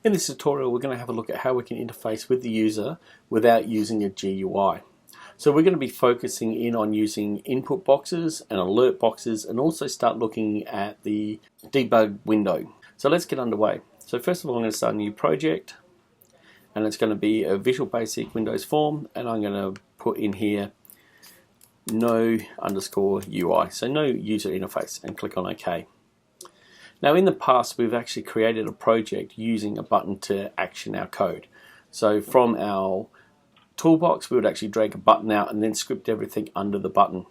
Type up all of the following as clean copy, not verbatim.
In this tutorial, we're going to have a look at how we can interface with the user without using a GUI. So we're going to be focusing in on using input boxes and alert boxes, and also start looking at the debug window. So let's get underway. So first of all, I'm going to start a new project, and it's going to be a Visual Basic Windows form, and I'm going to put in here no_UI, so no user interface, and click on OK. Now in the past we've actually created a project using a button to action our code. So from our toolbox we would actually drag a button out and then script everything under the button.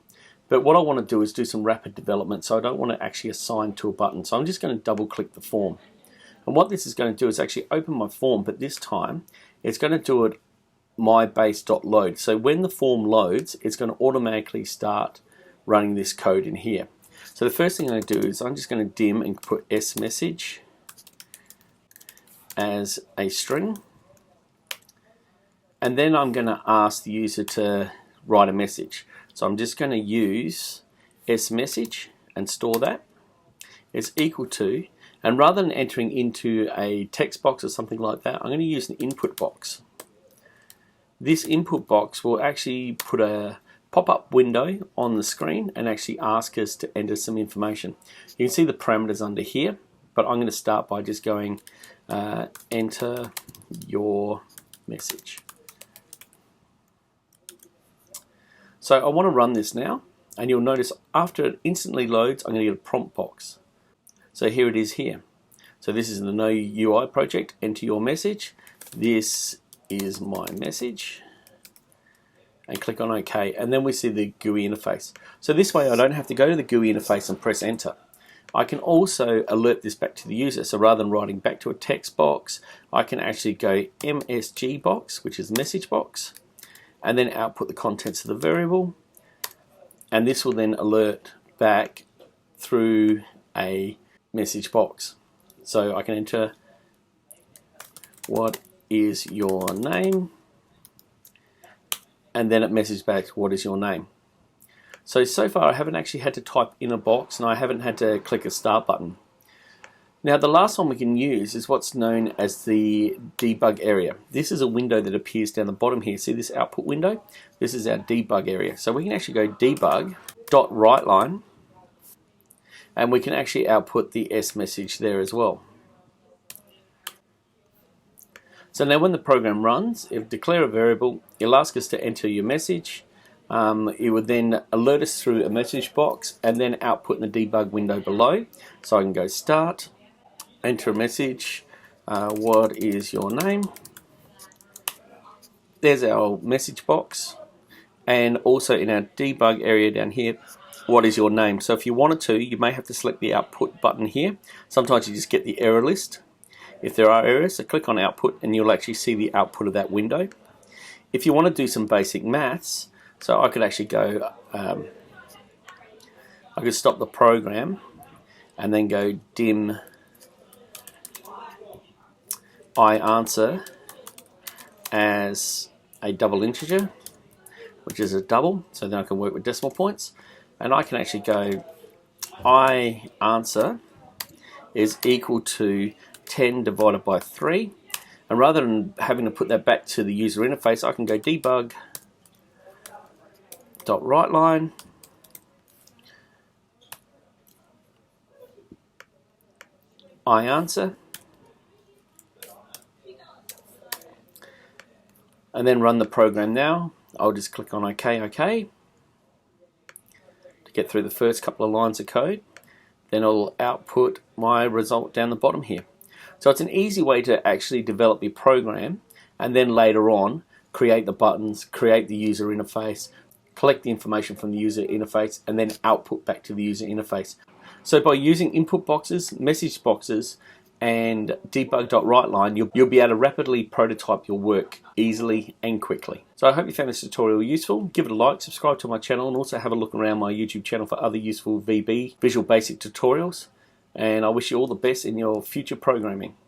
But what I want to do is do some rapid development, so I don't want to actually assign to a button. So I'm just going to double click the form. And what this is going to do is actually open my form, but this time it's going to do it mybase.load. So when the form loads, it's going to automatically start running this code in here. So the first thing I'm going to do is I'm just going to dim and put smessage as a string, and then I'm going to ask the user to write a message. So I'm just going to use smessage and store that. It's equal to, and rather than entering into a text box or something like that, I'm going to use an input box. This input box will actually put a pop-up window on the screen and actually ask us to enter some information. You can see the parameters under here, but I'm going to start by just going enter your message. So I want to run this now, and you'll notice after it instantly loads, I'm going to get a prompt box. So here it is here. So this is the no UI project, enter your message. This is my message. And click on OK, and then we see the GUI interface. So this way I don't have to go to the GUI interface and press enter. I can also alert this back to the user. So rather than writing back to a text box, I can actually go MsgBox, which is message box, and then output the contents of the variable, and this will then alert back through a message box. So I can enter what is your name, and then it messages back what is your name. So far I haven't actually had to type in a box, and I haven't had to click a start button. Now the last one we can use is what's known as the debug area. This is a window that appears down the bottom here. See this output window? This is our debug area. So we can actually go Debug.WriteLine, and we can actually output the S message there as well. So now when the program runs, it will declare a variable, it'll ask us to enter your message, it would then alert us through a message box and then output in the debug window below. So I can go start, enter a message, what is your name? There's our message box, and also in our debug area down here, what is your name? So if you wanted to, you may have to select the output button here. Sometimes you just get the error list. If there are errors, so click on output and you'll actually see the output of that window. If you want to do some basic maths, so I could actually go, I could stop the program and then go dim I answer as a double integer, which is a double, so then I can work with decimal points, and I can actually go I answer is equal to 10 divided by 3, and rather than having to put that back to the user interface, I can go Debug.WriteLine, I answer, and then run the program now. I'll just click on OK to get through the first couple of lines of code. Then I'll output my result down the bottom here. So it's an easy way to actually develop your program, and then later on create the buttons, create the user interface, collect the information from the user interface, and then output back to the user interface. So by using input boxes, message boxes, and Debug.WriteLine, you'll be able to rapidly prototype your work easily and quickly. So I hope you found this tutorial useful. Give it a like, subscribe to my channel, and also have a look around my YouTube channel for other useful VB, Visual Basic tutorials. And I wish you all the best in your future programming.